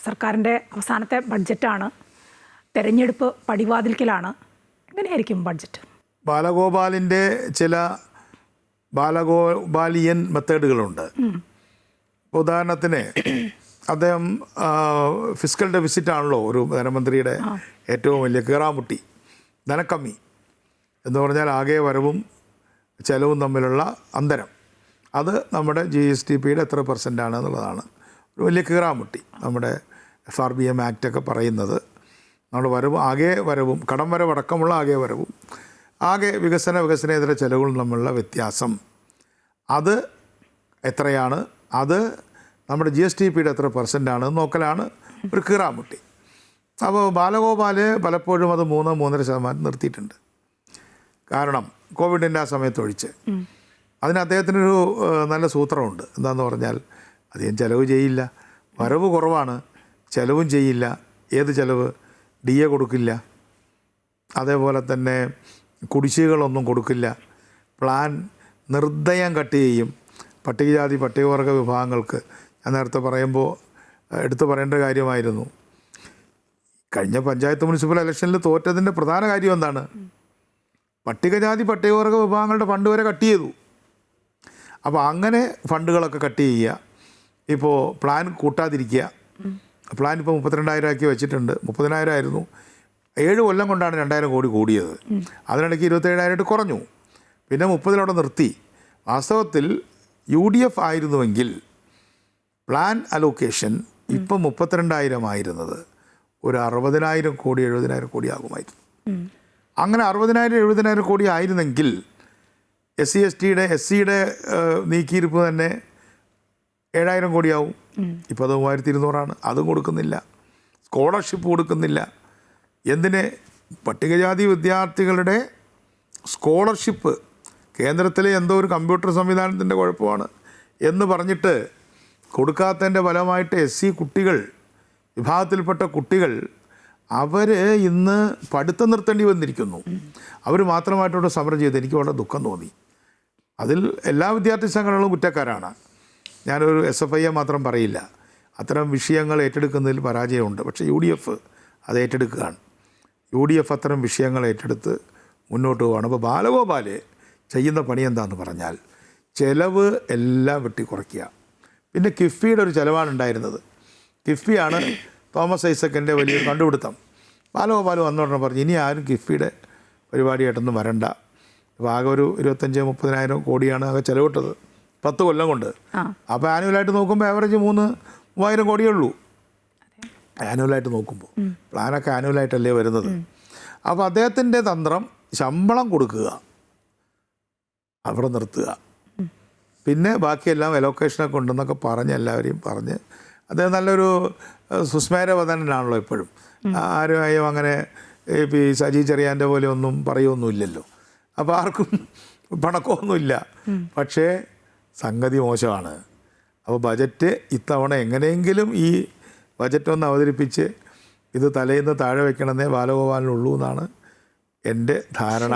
സർക്കാരിൻ്റെ അവസാനത്തെ ബഡ്ജറ്റാണ്, തെരഞ്ഞെടുപ്പ് പടിവാതിൽക്കലാണ്. എങ്ങനെയായിരിക്കും ബഡ്ജറ്റ്? ബാലഗോപാലിൻ്റെ ചില ബാലഗോപാലിയൻ മെത്തേഡുകളുണ്ട്. ഉദാഹരണത്തിന് അദ്ദേഹം ഫിസിക്കൽ ഡെഫിസിറ്റാണല്ലോ ഒരു ധനമന്ത്രിയുടെ ഏറ്റവും വലിയ കീറാമുട്ടി, ധനക്കമ്മി എന്ന് പറഞ്ഞാൽ ആകെ വരവും ചെലവും തമ്മിലുള്ള അന്തരം. അത് നമ്മുടെ GSDPയുടെ എത്ര % എന്നുള്ളതാണ് ഒരു വലിയ കീറാമുട്ടി. നമ്മുടെ FRBM ആക്റ്റൊക്കെ പറയുന്നത് നമ്മുടെ വരവും ആകെ വരവും കടം വരവടക്കമുള്ള ആകെ വരവും ആകെ വികസനേതര ചെലവുകളും തമ്മിലുള്ള വ്യത്യാസം അത് എത്രയാണ്, അത് നമ്മുടെ GSDPയുടെ എത്ര % നോക്കലാണ് ഒരു കീറാമുട്ടി. അപ്പോൾ ബാലഗോപാൽ പലപ്പോഴും അത് 3-3.5% നിർത്തിയിട്ടുണ്ട്. കാരണം കോവിഡിൻ്റെ ആ സമയത്ത് ഒഴിച്ച്. അതിന് അദ്ദേഹത്തിനൊരു നല്ല സൂത്രമുണ്ട്. എന്താണെന്ന് പറഞ്ഞാൽ അധികം ചിലവ് ചെയ്യില്ല, വരവ് കുറവാണ്, ചിലവും ചെയ്യില്ല. ഏത് ചിലവ്? DA കൊടുക്കില്ല, അതേപോലെ തന്നെ കുടിശ്ശികകളൊന്നും കൊടുക്കില്ല, പ്ലാൻ നിർദ്ദയം കട്ട് ചെയ്യും. പട്ടികജാതി പട്ടികവർഗ വിഭാഗങ്ങൾക്ക് ഞാൻ നേരത്തെ പറയുമ്പോൾ എടുത്തു പറയേണ്ട കാര്യമായിരുന്നു. കഴിഞ്ഞ പഞ്ചായത്ത് മുനിസിപ്പൽ ഇലക്ഷനിൽ തോറ്റതിൻ്റെ പ്രധാന കാര്യം എന്താണ്? പട്ടികജാതി പട്ടികവർഗ വിഭാഗങ്ങളുടെ ഫണ്ട് വരെ കട്ട് ചെയ്തു. അപ്പോൾ അങ്ങനെ ഫണ്ടുകളൊക്കെ കട്ട് ചെയ്യുക. ഇപ്പോൾ പ്ലാൻ കൂട്ടാതിരിക്കുക. പ്ലാൻ ഇപ്പോൾ 32,000 ആക്കി വെച്ചിട്ടുണ്ട്. 30,000 ആയിരുന്നു. 7 കൊല്ലം കൊണ്ടാണ് 2,000 കോടി കൂടിയത്. അതിനിടയ്ക്ക് 27,000 കുറഞ്ഞു, പിന്നെ 30 നിർത്തി. വാസ്തവത്തിൽ UDF ആയിരുന്നുവെങ്കിൽ പ്ലാൻ അലോക്കേഷൻ ഇപ്പം 32,000 ആയിരുന്നത് ഒരു 60,000 കോടി 70,000 കോടി ആകുമായിരുന്നു. അങ്ങനെ 60,000-70,000 കോടി ആയിരുന്നെങ്കിൽ SC/STയുടെ SCയുടെ നീക്കിയിരിപ്പ് തന്നെ 7,000 കോടിയാവും. ഇപ്പോൾ അത് 3,200 അതും കൊടുക്കുന്നില്ല. സ്കോളർഷിപ്പ് കൊടുക്കുന്നില്ല. എന്തിന്? പട്ടികജാതി വിദ്യാർത്ഥികളുടെ സ്കോളർഷിപ്പ് കേന്ദ്രത്തിലെ എന്തോ ഒരു കമ്പ്യൂട്ടർ സംവിധാനത്തിൻ്റെ കുഴപ്പമാണ് എന്ന് പറഞ്ഞിട്ട് കൊടുക്കാത്തതിൻ്റെ ഫലമായിട്ട് SC കുട്ടികൾ, വിഭാഗത്തിൽപ്പെട്ട കുട്ടികൾ, അവർ ഇന്ന് പഠിത്തം നിർത്തേണ്ടി വന്നിരിക്കുന്നു. അവർ മാത്രമായിട്ടോടെ സമരം ചെയ്ത് എനിക്ക് വളരെ ദുഃഖം തോന്നി. അതിൽ എല്ലാ വിദ്യാർത്ഥി സംഘടനകളും കുറ്റക്കാരാണ്. ഞാനൊരു SFIയെ മാത്രം പറയില്ല. അത്തരം വിഷയങ്ങൾ ഏറ്റെടുക്കുന്നതിൽ പരാജയമുണ്ട്. പക്ഷേ UDF അത് ഏറ്റെടുക്കുകയാണ്. UDF അത്തരം വിഷയങ്ങൾ ഏറ്റെടുത്ത് മുന്നോട്ട് പോവുകയാണ്. അപ്പോൾ ബാലഗോപാൽ ചെയ്യുന്ന പണി എന്താണെന്ന് പറഞ്ഞാൽ ചിലവ് എല്ലാം വെട്ടിക്കുറയ്ക്കുക. പിന്നെ കിഫ്ബിയുടെ ഒരു ചിലവാണ് ഉണ്ടായിരുന്നത്. കിഫ്ബിയാണ് തോമസ് ഐസക്കിൻ്റെ വലിയൊരു കണ്ടുപിടുത്തം. ബാലഗോപാൽ വന്നോടനെ പറഞ്ഞു ഇനി ആരും കിഫ്ബിയുടെ പരിപാടിയായിട്ടൊന്നും വരണ്ട. ഇപ്പോൾ ആകെ ഒരു 25,000-30,000 കോടിയാണ് ആകെ ചിലവിട്ടത് 10 കൊല്ലം കൊണ്ട്. അപ്പോൾ ആനുവലായിട്ട് നോക്കുമ്പോൾ ആവറേജ് 3,000-3,000 കോടിയേ ഉള്ളൂ. ആനുവലായിട്ട് നോക്കുമ്പോൾ പ്ലാനൊക്കെ ആനുവലായിട്ടല്ലേ വരുന്നത്. അപ്പോൾ അദ്ദേഹത്തിൻ്റെ തന്ത്രം ശമ്പളം കൊടുക്കുക, അവിടെ നിർത്തുക, പിന്നെ ബാക്കിയെല്ലാം എലോക്കേഷനൊക്കെ ഉണ്ടെന്നൊക്കെ പറഞ്ഞ് എല്ലാവരെയും പറഞ്ഞ് അദ്ദേഹം നല്ലൊരു സുസ്മേരവദനാണല്ലോ എപ്പോഴും. ആരുമായും അങ്ങനെ ഈ സജി ചെറിയാൻ്റെ പോലെ ഒന്നും പറയുമൊന്നുമില്ലല്ലോ. അപ്പോൾ ആർക്കും പണക്കമൊന്നുമില്ല. പക്ഷേ സംഗതി മോശമാണ്. അപ്പോൾ ബജറ്റ് ഇത്തവണ എങ്ങനെയെങ്കിലും ഈ ബജറ്റ് ഒന്ന് അവതരിപ്പിച്ച് ഇത് തലേന്ന് താഴെ വയ്ക്കണമെന്നേ ബാലഗോപാലിനുള്ളൂ എന്നാണ് എൻ്റെ ധാരണ.